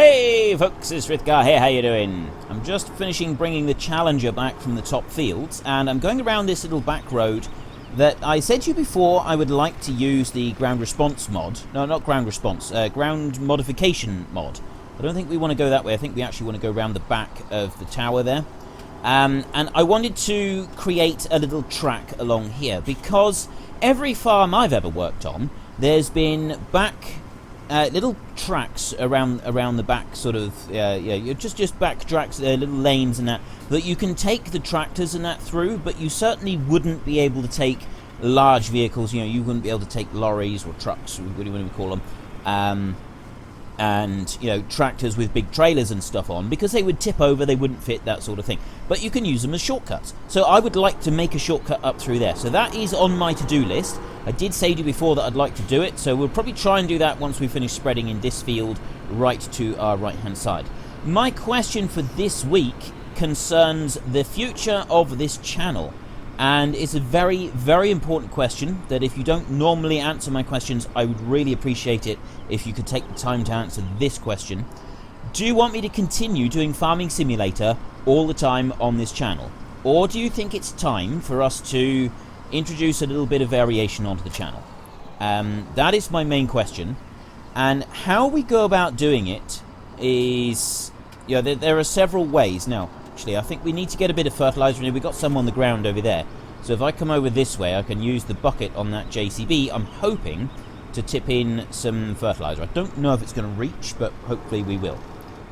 Hey folks, it's Frithgar here, how you doing? I'm just finishing bringing the Challenger back from the top fields, and I'm going around this little back road that I said to you before I would like to use the ground response mod. No, not ground response, ground modification mod. I don't think we want to go that way. I think we actually want to go around the back of the tower there. And I wanted to create a little track along here, because every farm I've ever worked on, there's been little tracks around the back, sort of just back tracks, little lanes and that you can take the tractors and that through, but you certainly wouldn't be able to take large vehicles. You wouldn't be able to take lorries or trucks, what do you call them, and tractors with big trailers and stuff on, because they would tip over, they wouldn't fit, that sort of thing. But you can use them as shortcuts. So I would like to make a shortcut up through there. So that is on my to-do list. I did say to you before that I'd like to do it, so we'll probably try and do that once we finish spreading in this field right to our right-hand side. My question for this week concerns the future of this channel. And it's a very, very important question that if you don't normally answer my questions, I would really appreciate it if you could take the time to answer this question. Do you want me to continue doing Farming Simulator all the time on this channel? Or do you think it's time for us to introduce a little bit of variation onto the channel? That is my main question. And how we go about doing it is, there are several ways. Now, actually, I think we need to get a bit of fertilizer in here. We've got some on the ground over there. So if I come over this way, I can use the bucket on that JCB. I'm hoping to tip in some fertilizer. I don't know if it's going to reach, but hopefully we will.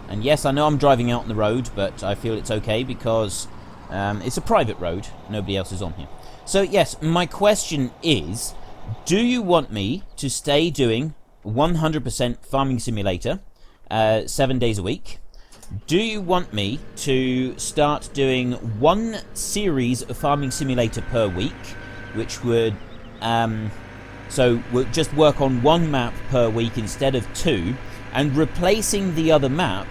And yes, I know I'm driving out on the road, but I feel it's okay because it's a private road. Nobody else is on here. So yes, my question is, do you want me to stay doing 100% Farming Simulator 7 days a week? Do you want me to start doing one series of Farming Simulator per week, which would so we'll just work on one map per week instead of two, and replacing the other map,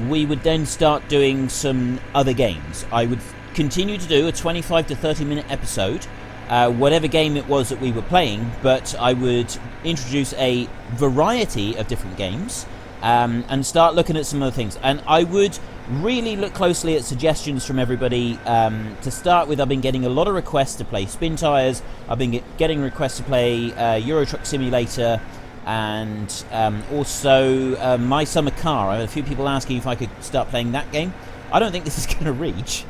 we would then start doing some other games. I would continue to do a 25 to 30 minute episode, whatever game it was that we were playing, but I would introduce a variety of different games. And start looking at some other things. And I would really look closely at suggestions from everybody. To start with, I've been getting a lot of requests to play Spin Tires. I've been getting requests to play Euro Truck Simulator, and also My Summer Car. I had a few people asking if I could start playing that game. I don't think this is going to reach.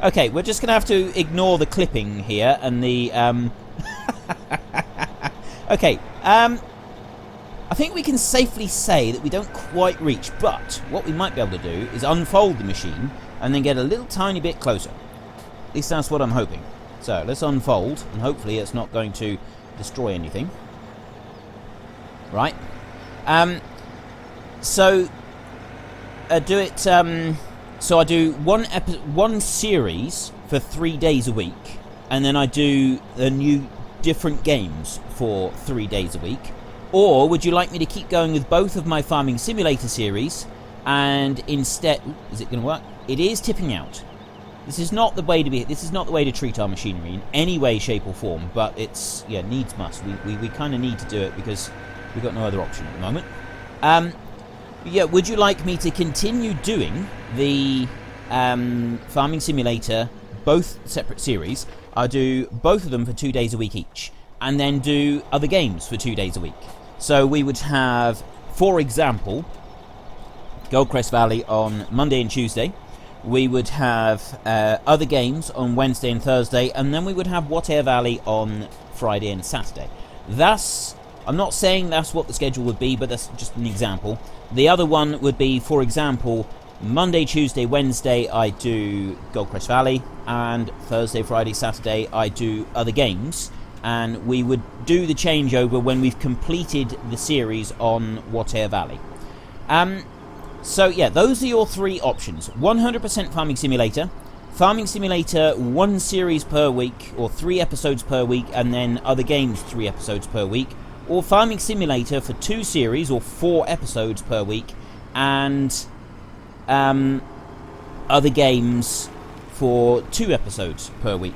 Okay, we're just going to have to ignore the clipping here and the... Okay, I think we can safely say that we don't quite reach, but what we might be able to do is unfold the machine and then get a little tiny bit closer. At least that's what I'm hoping. So let's unfold, and hopefully it's not going to destroy anything. Right. So do it. So I do one series for 3 days a week, and then I do the new different games for 3 days a week. Or would you like me to keep going with both of my Farming Simulator series, and instead... Is it going to work? It is tipping out. This is not the way to be. This is not the way to treat our machinery in any way, shape or form, but it's, needs must. We kind of need to do it because we've got no other option at the moment. Would you like me to continue doing the Farming Simulator, both separate series? I'll do both of them for 2 days a week each, and then do other games for 2 days a week. So we would have, for example, Goldcrest Valley on Monday and Tuesday. We would have other games on Wednesday and Thursday, and then we would have Whatever Valley on Friday and Saturday. I'm not saying that's what the schedule would be, but that's just an example. The other one would be, for example, Monday, Tuesday, Wednesday, I do Goldcrest Valley, and Thursday, Friday, Saturday, I do other games. And we would do the changeover when we've completed the series on Whatever Valley. So yeah, those are your three options. 100% Farming Simulator, Farming Simulator 1 series per week, or 3 episodes per week, and then other games 3 episodes per week, or Farming Simulator for 2 series or 4 episodes per week, and other games for 2 episodes per week.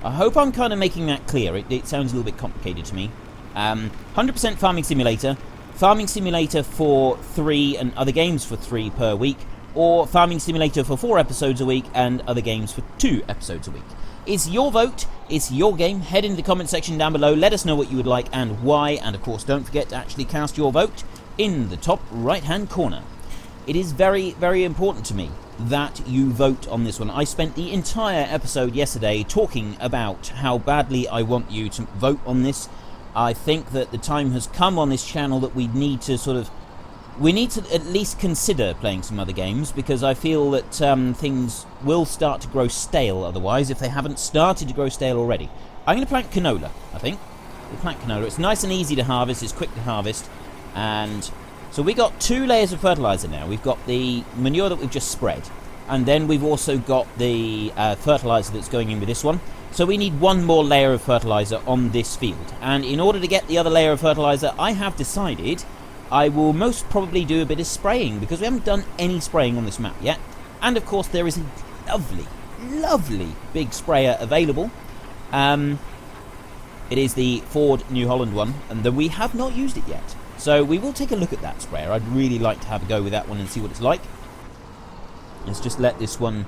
I hope I'm kind of making that clear. It sounds a little bit complicated to me. 100% Farming Simulator, Farming Simulator for 3 and other games for 3 per week, or Farming Simulator for 4 episodes a week and other games for 2 episodes a week. It's your vote, it's your game. Head into the comment section down below, let us know what you would like and why, and of course don't forget to actually cast your vote in the top right hand corner. It is very, very important to me that you vote on this one. I spent the entire episode yesterday talking about how badly I want you to vote on this. I think that the time has come on this channel that we need to at least consider playing some other games, because I feel that things will start to grow stale otherwise, if they haven't started to grow stale already. I'm going to plant canola, I think. We'll plant canola. It's nice and easy to harvest, it's quick to harvest, and so we got 2 layers of fertilizer now. We've got the manure that we've just spread, and then we've also got the fertilizer that's going in with this one. So we need 1 more layer of fertilizer on this field, and in order to get the other layer of fertilizer, I have decided I will most probably do a bit of spraying, because we haven't done any spraying on this map yet. And of course there is a lovely, lovely big sprayer available. It is the Ford New Holland one, and we have not used it yet. So we will take a look at that sprayer. I'd really like to have a go with that one and see what it's like. Let's just let this one...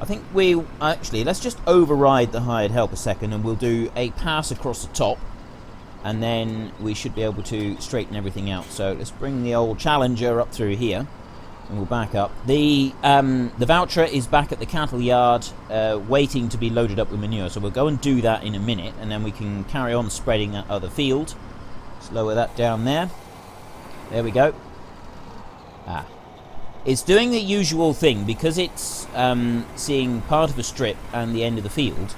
I think let's just override the hired help a second, and we'll do a pass across the top. And then we should be able to straighten everything out. So let's bring the old Challenger up through here, and we'll back up. The voucher is back at the cattle yard, waiting to be loaded up with manure. So we'll go and do that in a minute, and then we can carry on spreading that other field. Let's lower that down there. There we go. It's doing the usual thing, because it's seeing part of a strip and the end of the field.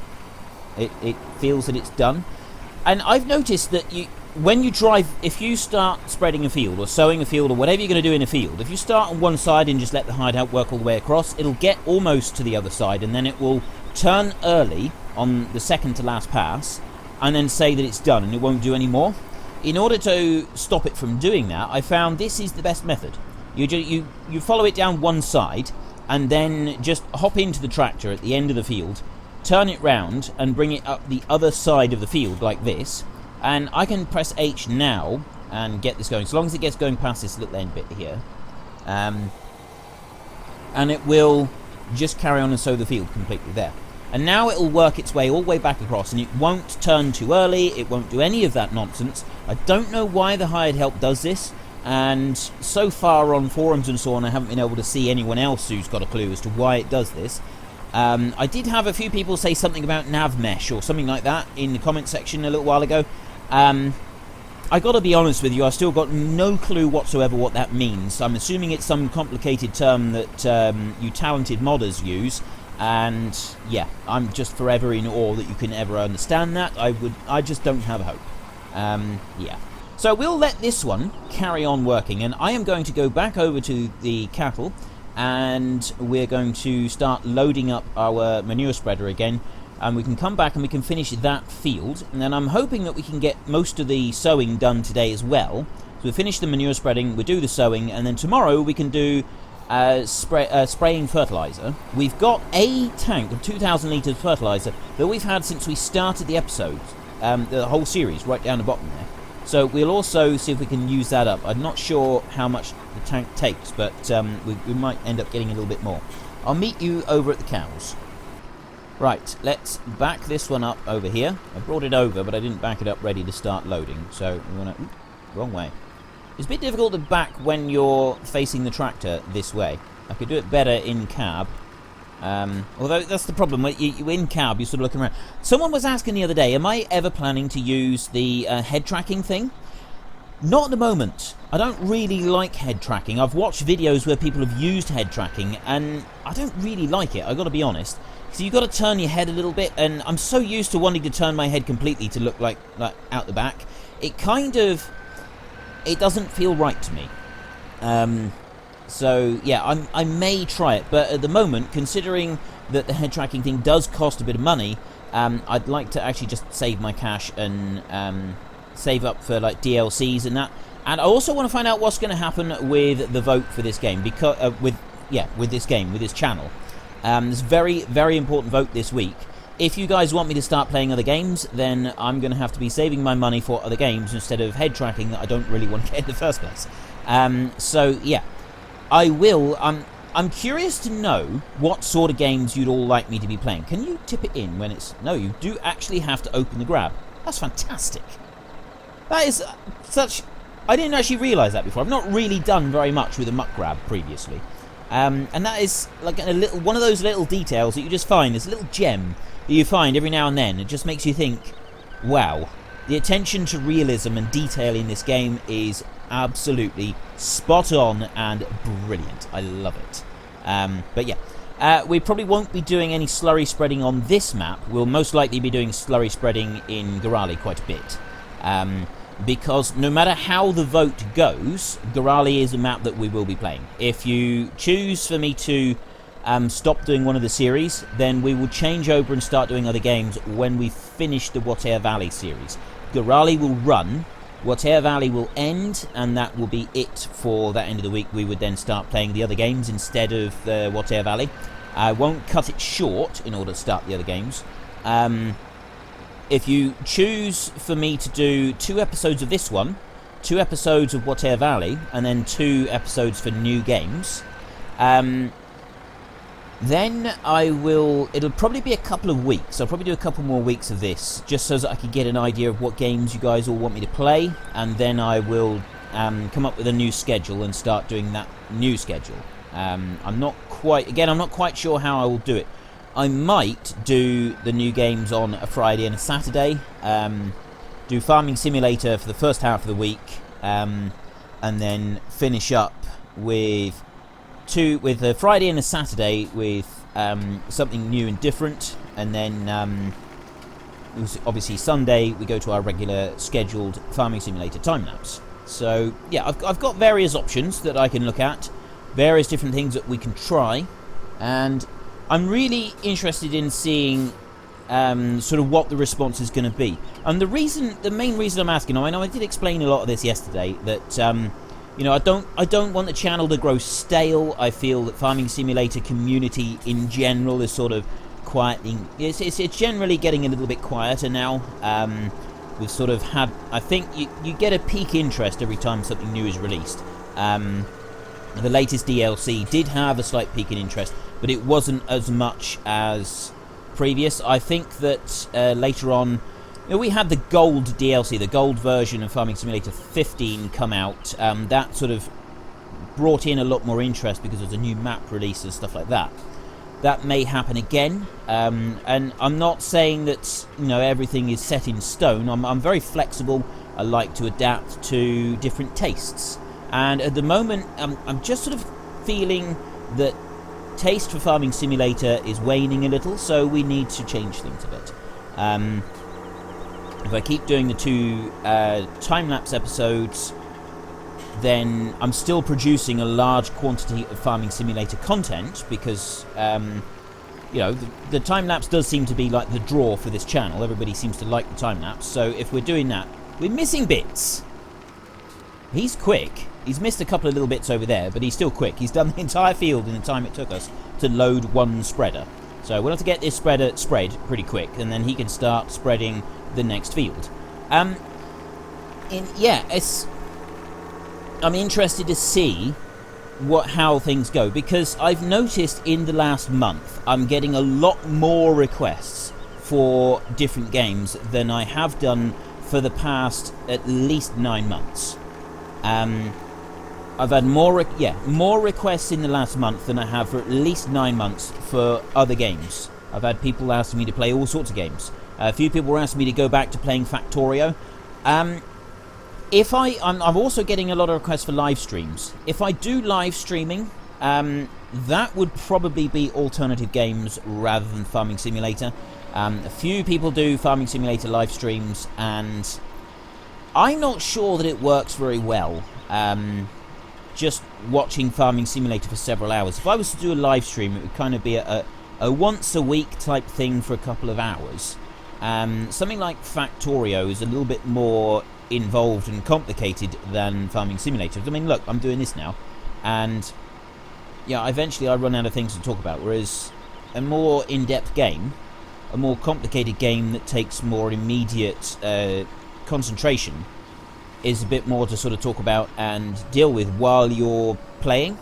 It feels that it's done. And I've noticed that when you drive, if you start spreading a field or sowing a field or whatever you're going to do in a field, if you start on one side and just let the hideout work all the way across, it'll get almost to the other side, and then it will turn early on the second to last pass and then say that it's done, and it won't do any more. In order to stop it from doing that, I found this is the best method. You follow it down one side and then just hop into the tractor at the end of the field, turn it round and bring it up the other side of the field like this, and I can press H now and get this going, so long as it gets going past this little end bit here, and it will just carry on and sow the field completely there. And now it'll work its way all the way back across, and it won't turn too early, it won't do any of that nonsense. I don't know why the hired help does this, and so far on forums and so on, I haven't been able to see anyone else who's got a clue as to why it does this. I did have a few people say something about nav mesh or something like that in the comment section a little while ago. I gotta be honest with you, I still got no clue whatsoever what that means. I'm assuming it's some complicated term that you talented modders use, and yeah, I'm just forever in awe that you can ever understand that. I just don't have hope. Yeah. So we'll let this one carry on working, and I am going to go back over to the cattle, and we're going to start loading up our manure spreader again, and we can come back and we can finish that field. And then I'm hoping that we can get most of the sowing done today as well. So we finish the manure spreading, we do the sowing, and then tomorrow we can do spraying fertilizer. We've got a tank of 2,000 litres of fertilizer that we've had since we started the episode, the whole series, right down the bottom there. So we'll also see if we can use that up. I'm not sure how much the tank takes, but we might end up getting a little bit more. I'll meet you over at the cows. Right, let's back this one up over here. I brought it over, but I didn't back it up ready to start loading. So we want to... wrong way. It's a bit difficult to back when you're facing the tractor this way. I could do it better in cab. Although that's the problem, when you in cab, you're sort of looking around. Someone was asking the other day, am I ever planning to use the head tracking thing? Not at the moment. I don't really like head tracking. I've watched videos where people have used head tracking, and I don't really like it, I've got to be honest. So you've got to turn your head a little bit, and I'm so used to wanting to turn my head completely to look like out the back. It kind of... it doesn't feel right to me. So yeah, I may try it, but at the moment, considering that the head tracking thing does cost a bit of money, I'd like to actually just save my cash and save up for like DLCs and that. And I also want to find out what's going to happen with the vote for this game, because with this channel. There's a very, very important vote this week. if you guys want me to start playing other games, then I'm going to have to be saving my money for other games instead of head tracking that I don't really want to get in the first place. So yeah, I will. I'm curious to know what sort of games you'd all like me to be playing. Can you tip it in when it's... No, you do actually have to open the grab. That's fantastic. That is such... I didn't actually realise that before. I've not really done very much with a muck grab previously. And that is like one of those little details that you just find. There's a little gem that you find every now and then. It just makes you think, wow, the attention to realism and detail in this game is absolutely spot on and brilliant. I love it. But yeah, we probably won't be doing any slurry spreading on this map. We'll most likely be doing slurry spreading in Gorali quite a bit. Because no matter how the vote goes, Gorali is a map that we will be playing. If you choose for me to stop doing one of the series, then we will change over and start doing other games when we finish the Water Valley series. Gorali will run, Water Valley will end, and that will be it for that end of the week. We would then start playing the other games instead of the Water Valley. I won't cut it short in order to start the other games. If you choose for me to do 2 episodes of this one, 2 episodes of Water Valley, and then 2 episodes for new games, then I will... It'll probably be a couple of weeks. I'll probably do a couple more weeks of this, just so that I can get an idea of what games you guys all want me to play, and then I will come up with a new schedule and start doing that new schedule. I'm not quite sure how I will do it. I might do the new games on a Friday and a Saturday, do Farming Simulator for the first half of the week, and then finish up with a Friday and a Saturday with something new and different, and then obviously Sunday we go to our regular scheduled Farming Simulator time-lapse. So yeah, I've got various options that I can look at, various different things that we can try, and I'm really interested in seeing sort of what the response is going to be. And the main reason I'm asking, I know I did explain a lot of this yesterday, that you know, I don't want the channel to grow stale. I feel that Farming Simulator community in general is sort of quieting. It's generally getting a little bit quieter now. We've sort of had, I think you get a peak interest every time something new is released. The latest DLC did have a slight peak in interest, but it wasn't as much as previous. I think that later on, you know, we had the gold DLC, the gold version of Farming Simulator 15 come out. That sort of brought in a lot more interest because there's a new map release and stuff like that. That may happen again, and I'm not saying that, you know, everything is set in stone. I'm very flexible. I like to adapt to different tastes, and at the moment I'm just sort of feeling that taste for Farming Simulator is waning a little, so we need to change things a bit. If I keep doing the 2 time-lapse episodes, then I'm still producing a large quantity of Farming Simulator content, because you know, the time-lapse does seem to be like the draw for this channel. Everybody seems to like the time-lapse, so if we're doing that, we're missing bits. He's quick. He's missed a couple of little bits over there, but he's still quick. He's done the entire field in the time it took us to load 1 spreader. So we'll have to get this spreader spread pretty quick, and then he can start spreading the next field. I'm interested to see how things go, because I've noticed in the last month I'm getting a lot more requests for different games than I have done for the past at least 9 months. I've had more requests in the last month than I have for at least 9 months for other games. I've had people asking me to play all sorts of games. A few people were asking me to go back to playing Factorio. I'm also getting a lot of requests for live streams. If I do live streaming, that would probably be alternative games rather than Farming Simulator. A few people do Farming Simulator live streams, and I'm not sure that it works very well. Just watching Farming Simulator for several hours. If I was to do a live stream, it would kind of be a once a week type thing for a couple of hours. Something like Factorio is a little bit more involved and complicated than Farming Simulator. I mean, look, I'm doing this now, and yeah, eventually I run out of things to talk about, whereas a more in-depth game, a more complicated game that takes more immediate concentration is a bit more to sort of talk about and deal with while you're playing.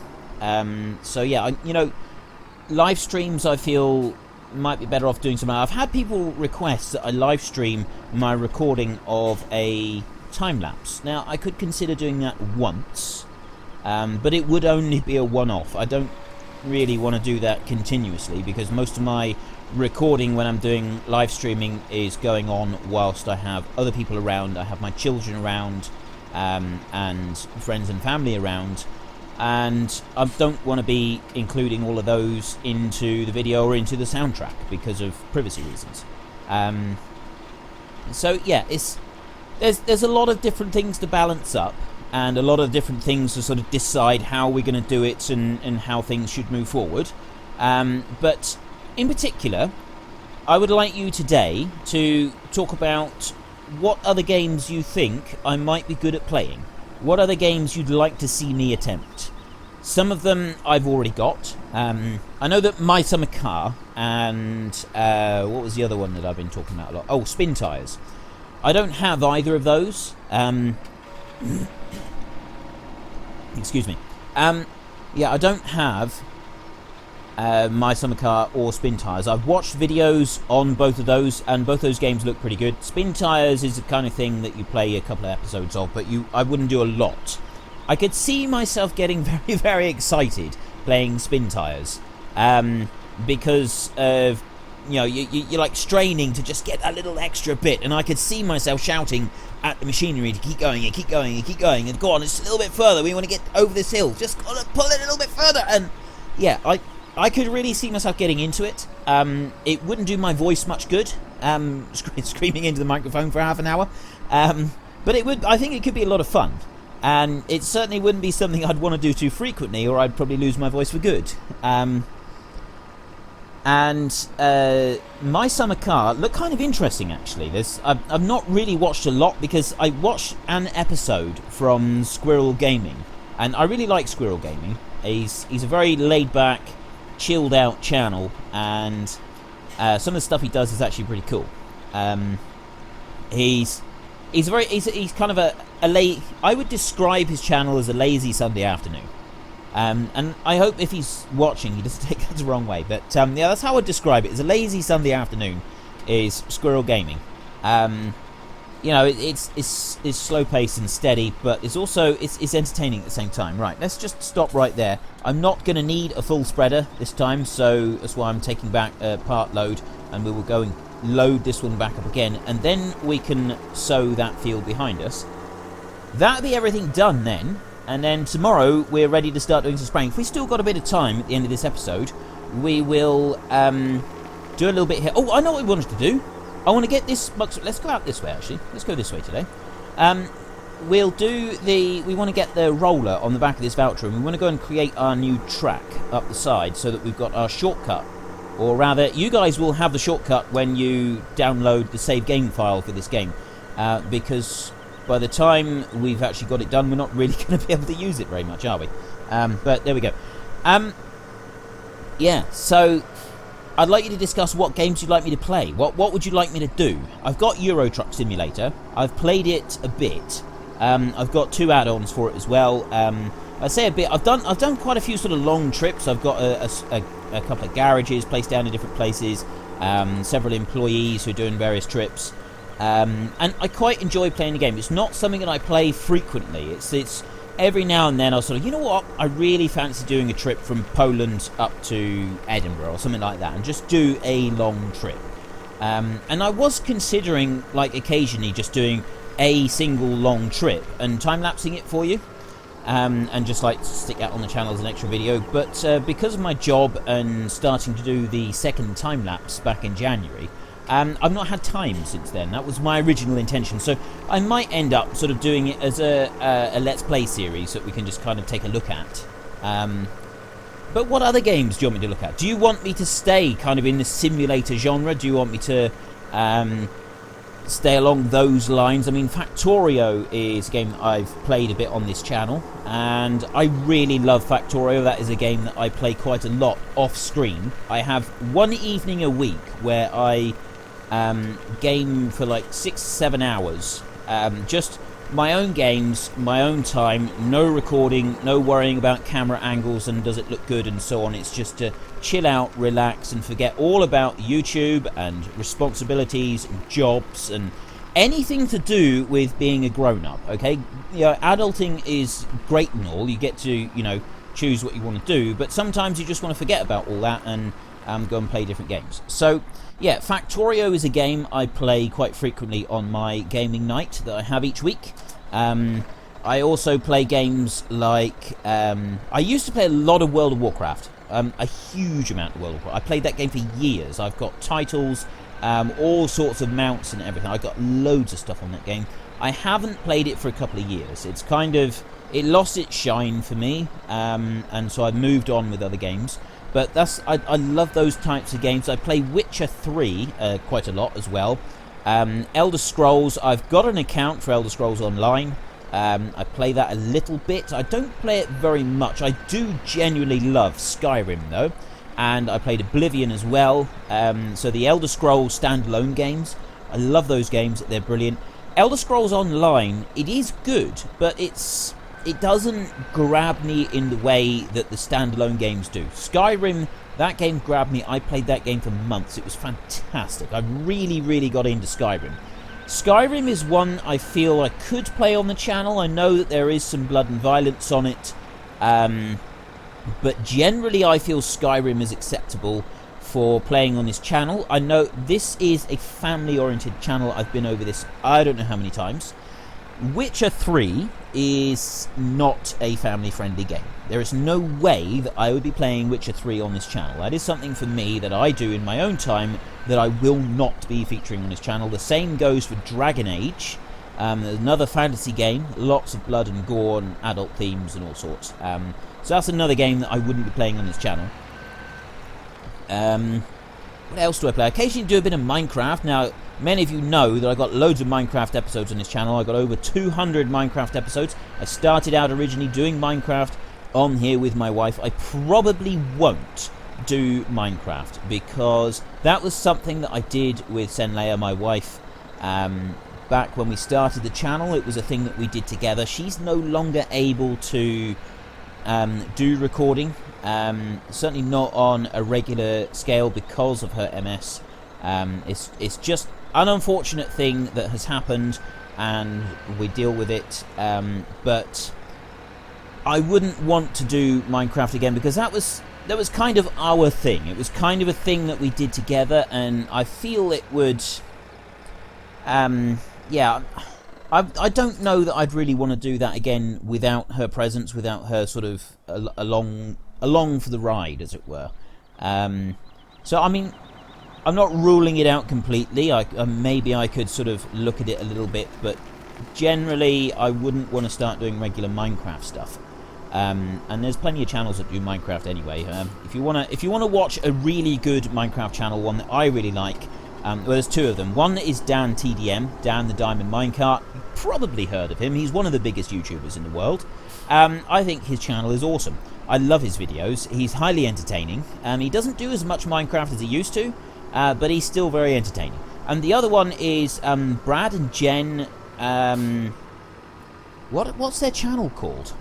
So yeah, live streams I feel might be better off doing something. I've had people request that I live stream my recording of a time lapse. Now I could consider doing that once, but it would only be a one-off. I don't really want to do that continuously because most of my recording when I'm doing live streaming is going on whilst I have other people around. I have my children around, and friends and family around, and I don't want to be including all of those into the video or into the soundtrack because of privacy reasons. So yeah, there's a lot of different things to balance up, and a lot of different things to sort of decide how we're going to do it and how things should move forward. But in particular, I would like you today to talk about what other games you think I might be good at playing. What other games you'd like to see me attempt? Some of them I've already got. I know that My Summer Car and what was the other one that I've been talking about a lot? Oh, Spin Tires. I don't have either of those. Excuse me. Yeah, I don't have My Summer Car or Spin Tires. I've watched videos on both of those, and both those games look pretty good. Spin Tires is the kind of thing that you play a couple of episodes of, but I wouldn't do a lot. I could see myself getting very, very excited playing Spin Tires, because of, you're like straining to just get that little extra bit, and I could see myself shouting at the machinery to keep going and keep going and keep going, and go on, it's a little bit further, we want to get over this hill, just pull it a little bit further. And yeah, I could really see myself getting into it. It wouldn't do my voice much good, screaming into the microphone for half an hour, but I think it could be a lot of fun, and it certainly wouldn't be something I'd want to do too frequently, or I'd probably lose my voice for good. And My Summer Car looked kind of interesting, actually. I've not really watched a lot because I watched an episode from Squirrel Gaming, and I really like Squirrel Gaming. He's a very laid-back, chilled-out channel, and some of the stuff he does is actually pretty cool. He's kind of I would describe his channel as a lazy Sunday afternoon. And I hope if he's watching, he doesn't take that the wrong way. But yeah, that's how I'd describe it. As a lazy Sunday afternoon is Squirrel Gaming. It's slow paced and steady, but it's also it's entertaining at the same time. Right, let's just stop right there. I'm not going to need a full spreader this time, so that's why I'm taking back a part load, and we will go and load this one back up again, and then we can sow that field behind us. That'll be everything done then. And then tomorrow we're ready to start doing some spraying. If we still got a bit of time at the end of this episode, we will do a little bit here. Oh, I know what we wanted to do. I want to get this. Let's go out this way, actually. Let's go this way today. We want to get the roller on the back of this voucher, and we want to go and create our new track up the side so that we've got our shortcut. Or rather, you guys will have the shortcut when you download the save game file for this game, because by the time we've actually got it done, we're not really going to be able to use it very much, are we? But there we go. Yeah, so I'd like you to discuss what games you'd like me to play. What would you like me to do? I've got Euro Truck Simulator. I've played it a bit. I've got 2 add-ons for it as well. I say a bit. I've done quite a few sort of long trips. I've got a couple of garages placed down in different places. Several employees who are doing various trips. And I quite enjoy playing the game. It's not something that I play frequently. It's every now and then I'll sort of, you know what, I really fancy doing a trip from Poland up to Edinburgh or something like that, and just do a long trip. And I was considering, like, occasionally just doing a single long trip and time-lapsing it for you, and just like stick that on the channel as an extra video. But because of my job and starting to do the second time-lapse back in January, I've not had time since then. That was my original intention, so I might end up sort of doing it as a Let's Play series that we can just kind of take a look at. But what other games do you want me to look at? Do you want me to stay kind of in the simulator genre? Do you want me to stay along those lines, I mean, Factorio is a game I've played a bit on this channel, and I really love Factorio. That is a game that I play quite a lot off screen. I have one evening a week where I game for like 6-7 hours, just my own games, my own time, no recording, no worrying about camera angles and does it look good and so on. It's just to chill out, relax, and forget all about YouTube and responsibilities and jobs and anything to do with being a grown-up, okay? You know, adulting is great and all. You get to, you know, choose what you want to do, but sometimes you just want to forget about all that and go and play different games. So, yeah, Factorio is a game I play quite frequently on my gaming night that I have each week. I also play games like... I used to play a lot of World of Warcraft. A huge amount of World of Warcraft. I played that game for years. I've got titles, all sorts of mounts and everything. I've got loads of stuff on that game. I haven't played it for a couple of years. It's kind of... It lost its shine for me, and so I've moved on with other games. But I love those types of games. I play Witcher 3 quite a lot as well. Elder Scrolls, I've got an account for Elder Scrolls Online. I play that a little bit. I don't play it very much. I do genuinely love Skyrim though. And I played Oblivion as well. So the Elder Scrolls standalone games, I love those games. They're brilliant. Elder Scrolls Online, it is good, but it doesn't grab me in the way that the standalone games do. Skyrim, that game grabbed me. I played that game for months. It was fantastic. I really, really got into Skyrim. Skyrim is one I feel I could play on the channel. I know that there is some blood and violence on it. But generally I feel Skyrim is acceptable for playing on this channel. I know this is a family-oriented channel. I've been over this I don't know how many times. Witcher 3 is not a family-friendly game. There is no way that I would be playing Witcher 3 on this channel. That is something for me that I do in my own time that I will not be featuring on this channel. The same goes for Dragon Age. Another fantasy game, lots of blood and gore and adult themes and all sorts. So that's another game that I wouldn't be playing on this channel. What else do I play? I occasionally do a bit of Minecraft. Now, many of you know that I got loads of Minecraft episodes on this channel. I got over 200 Minecraft episodes. I started out originally doing Minecraft on here with my wife. I probably won't do Minecraft because that was something that I did with Senleia, my wife, back when we started the channel. It was a thing that we did together. She's no longer able to do recording, certainly not on a regular scale because of her MS. It's just an unfortunate thing that has happened and we deal with it, but I wouldn't want to do Minecraft again because that was kind of our thing. It was kind of a thing that we did together, and I feel it would yeah, I don't know that I'd really want to do that again without her presence, without her sort of along for the ride, as it were. So I mean, I'm not ruling it out completely. Maybe I could sort of look at it a little bit, but generally I wouldn't want to start doing regular Minecraft stuff. And there's plenty of channels that do Minecraft anyway. If you wanna watch a really good Minecraft channel, one that I really like, well, there's two of them. One is Dan TDM, Dan the Diamond Minecart. You've probably heard of him. He's one of the biggest YouTubers in the world. I think his channel is awesome. I love his videos. He's highly entertaining. He doesn't do as much Minecraft as he used to, but he's still very entertaining. And the other one is Brad and Jen. What's their channel called?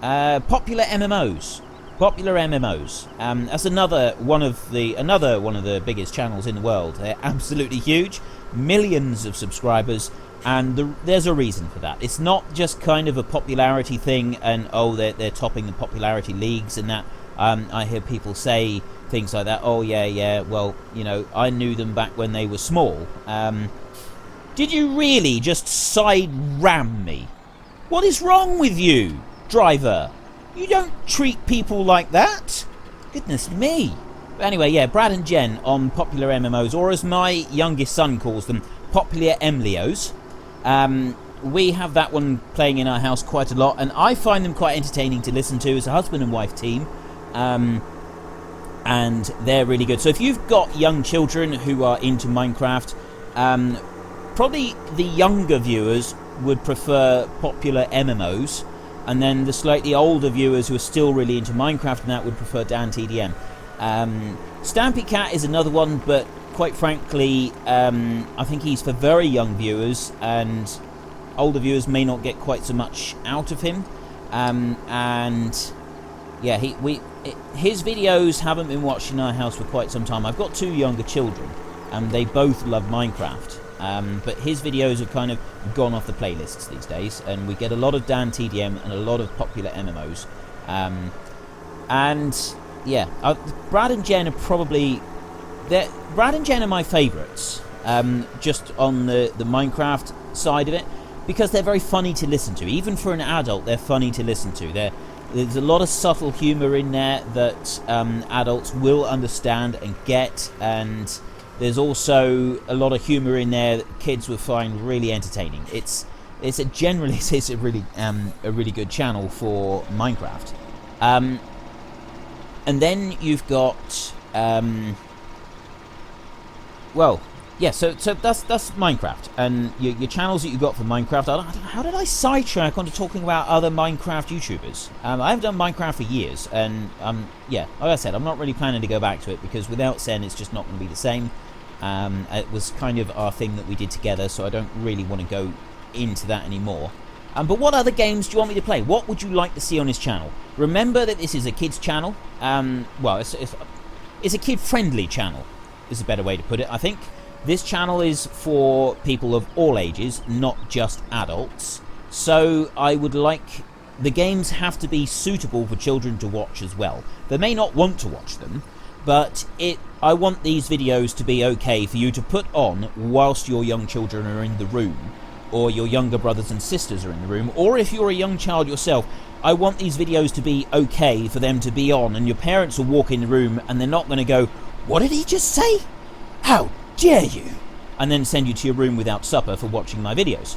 Popular MMOs. Popular MMOs. That's another one of the biggest channels in the world. They're absolutely huge, millions of subscribers, and there's a reason for that. It's not just kind of a popularity thing, and they're topping the popularity leagues and that. I hear people say things like that. Oh yeah, well, you know, I knew them back when they were small. Did you really just side ram me? What is wrong with you, driver? You don't treat people like that. Goodness me. But anyway, yeah, Brad and Jen on Popular MMOs, or as my youngest son calls them, Popular Emlios. We have that one playing in our house quite a lot, and I find them quite entertaining to listen to as a husband and wife team. And they're really good. So if you've got young children who are into Minecraft, probably the younger viewers would prefer popular MMOs, and then the slightly older viewers who are still really into Minecraft and that would prefer Dan TDM. Stampy Cat is another one, but quite frankly, I think he's for very young viewers, and older viewers may not get quite so much out of him. And yeah, his videos haven't been watched in our house for quite some time. I've got 2 younger children, and they both love Minecraft. But his videos have kind of gone off the playlists these days, and we get a lot of Dan TDM and a lot of popular MMOs. And yeah, Brad and Jen are probably... Brad and Jen are my favourites, just on the Minecraft side of it, because they're very funny to listen to. Even for an adult, they're funny to listen to. There's a lot of subtle humour in there that adults will understand and get, and there's also a lot of humour in there that kids will find really entertaining. It's a really good channel for Minecraft. And then you've got well, yeah. So that's Minecraft, and your channels that you got for Minecraft. How did I sidetrack onto talking about other Minecraft YouTubers? I haven't done Minecraft for years, and yeah, like I said, I'm not really planning to go back to it because without Sen, it's just not going to be the same. It was kind of our thing that we did together, so I don't really want to go into that anymore. But what other games do you want me to play? What would you like to see on his channel? Remember that this is a kids channel. Well, it's a kid-friendly channel, is a better way to put it. I think this channel is for people of all ages, not just adults. So I would like... the games have to be suitable for children to watch as well. They may not want to watch them, but I want these videos to be okay for you to put on whilst your young children are in the room, or your younger brothers and sisters are in the room, or if you're a young child yourself. I want these videos to be okay for them to be on, and your parents will walk in the room and they're not going to go, "What did he just say? How dare you?" and then send you to your room without supper for watching my videos.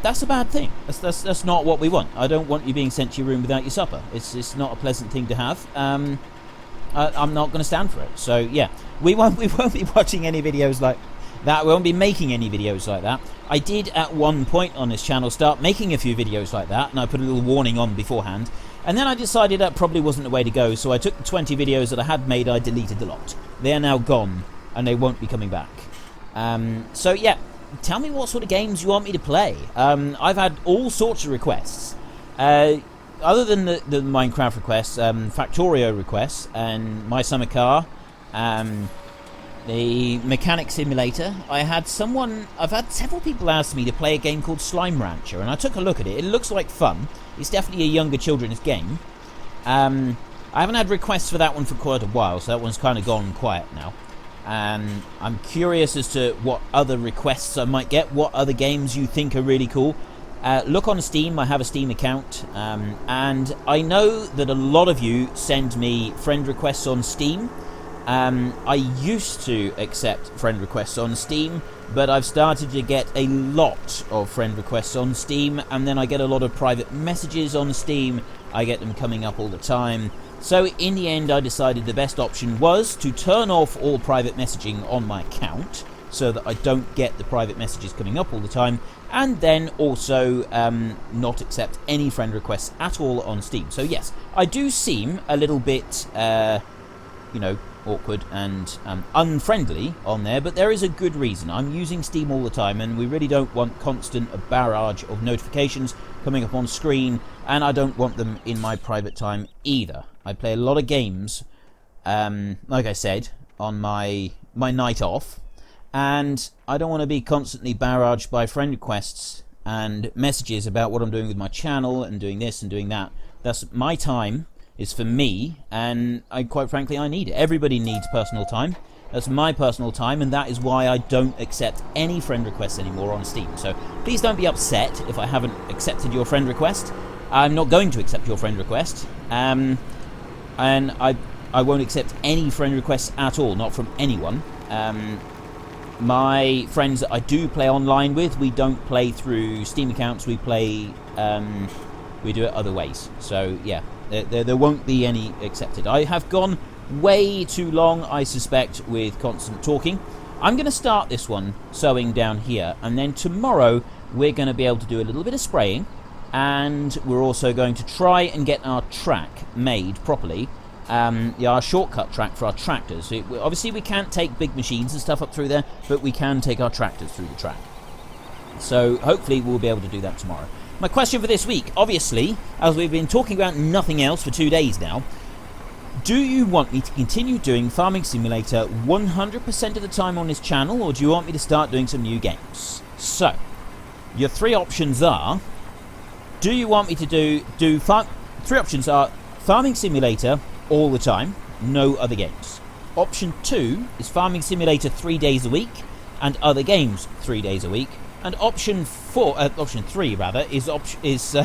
That's a bad thing. That's not what we want. I don't want you being sent to your room without your supper. It's not a pleasant thing to have. I'm not going to stand for it. So yeah, we won't be watching any videos like that. We won't be making any videos like that. I did at one point on this channel start making a few videos like that, and I put a little warning on beforehand, and then I decided that probably wasn't the way to go, so I took the 20 videos that I had made, I deleted the lot. They are now gone, and they won't be coming back. So yeah, tell me what sort of games you want me to play. I've had all sorts of requests. Other than the Minecraft requests, Factorio requests, and My Summer Car, the Mechanic Simulator. I've had several people ask me to play a game called Slime Rancher, and I took a look at it. It looks like fun. It's definitely a younger children's game. I haven't had requests for that one for quite a while, so that one's kind of gone quiet now. I'm curious as to what other requests I might get, what other games you think are really cool. Look on Steam. I have a Steam account, and I know that a lot of you send me friend requests on Steam. I used to accept friend requests on Steam, but I've started to get a lot of friend requests on Steam, and then I get a lot of private messages on Steam. I get them coming up all the time. So in the end, I decided the best option was to turn off all private messaging on my account, so that I don't get the private messages coming up all the time, and then also not accept any friend requests at all on Steam. So yes, I do seem a little bit, awkward and unfriendly on there, but there is a good reason. I'm using Steam all the time, and we really don't want constant barrage of notifications coming up on screen, and I don't want them in my private time either. I play a lot of games, like I said, on my night off, and I don't want to be constantly barraged by friend requests and messages about what I'm doing with my channel and doing this and doing that. That's my time. Is for me, and quite frankly, I need it. Everybody needs personal time. That's my personal time, and that is why I don't accept any friend requests anymore on Steam. So please don't be upset if I haven't accepted your friend request. I'm not going to accept your friend request, and I won't accept any friend requests at all, not from anyone. My friends that I do play online with, we don't play through Steam accounts. We play, we do it other ways. So yeah. There won't be any accepted. I have gone way too long, I suspect, with constant talking. I'm going to start this one sowing down here, and then tomorrow we're going to be able to do a little bit of spraying, and we're also going to try and get our track made properly, our shortcut track for our tractors. So obviously we can't take big machines and stuff up through there, but we can take our tractors through the track. So hopefully we'll be able to do that tomorrow. My question for this week, obviously, as we've been talking about nothing else for 2 days now, do you want me to continue doing Farming Simulator 100% of the time on this channel, or do you want me to start doing some new games? So, your three options are, do you want me to three options are Farming Simulator all the time, no other games. Option 2 is Farming Simulator 3 days a week, and other games 3 days a week. And option 3 rather, is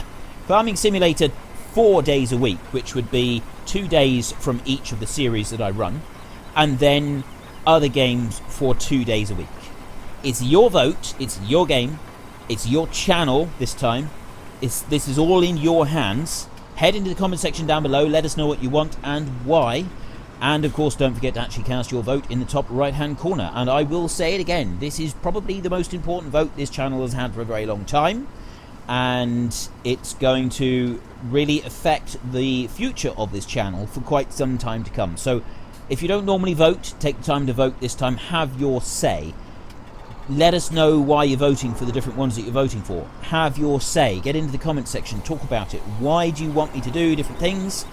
Farming Simulator 4 days a week, which would be 2 days from each of the series that I run, and then other games for 2 days a week. It's your vote, it's your game, it's your channel this time. This is all in your hands. Head into the comment section down below, let us know what you want and why. And of course, don't forget to actually cast your vote in the top right hand corner. And I will say it again, this is probably the most important vote this channel has had for a very long time, and it's going to really affect the future of this channel for quite some time to come. So if you don't normally vote, take the time to vote this time, have your say. Let us know why you're voting for the different ones that you're voting for. Have your say. Get into the comment section, talk about it. Why do you want me to do different things?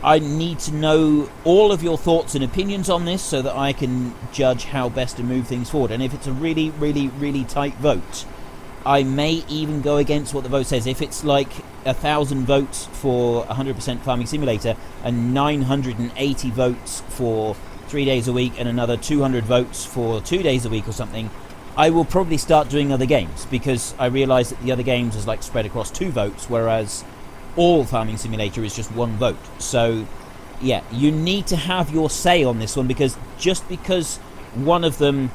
I need to know all of your thoughts and opinions on this so that I can judge how best to move things forward. And if it's a really, really, really tight vote, I may even go against what the vote says. If it's like 1,000 votes for 100% Farming Simulator and 980 votes for 3 days a week and another 200 votes for 2 days a week or something, I will probably start doing other games, because I realise that the other games is like spread across 2 votes, whereas all Farming Simulator is just 1 vote. So yeah, you need to have your say on this one, because just because one of them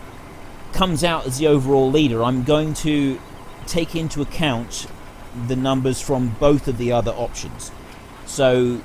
comes out as the overall leader, I'm going to take into account the numbers from both of the other options. So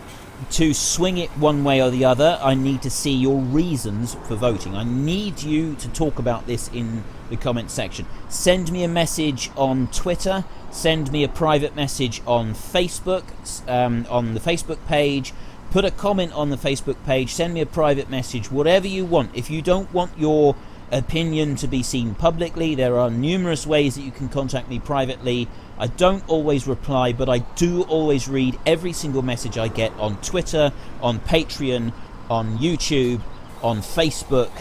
to swing it one way or the other, I need to see your reasons for voting. I need you to talk about this in the comment section. Send me a message on Twitter, send me a private message on Facebook, on the Facebook page, put a comment on the Facebook page, send me a private message, whatever you want. If you don't want your opinion to be seen publicly, there are numerous ways that you can contact me privately. I don't always reply, but I do always read every single message I get on Twitter, on Patreon, on YouTube, on Facebook,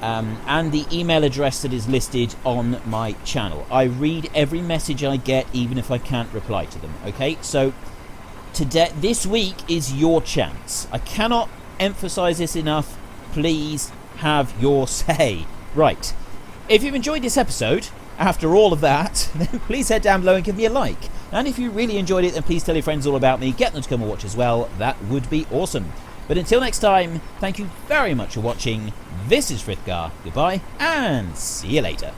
and the email address that is listed on my channel. I read every message I get, even if I can't reply to them. Okay, so this week is your chance. I cannot emphasize this enough. Please have your say. Right, if you've enjoyed this episode after all of that, then please head down below and give me a like. And if you really enjoyed it, then please tell your friends all about me, get them to come and watch as well. That would be awesome. But until next time, thank you very much for watching. This is Frithgar. Goodbye, and see you later.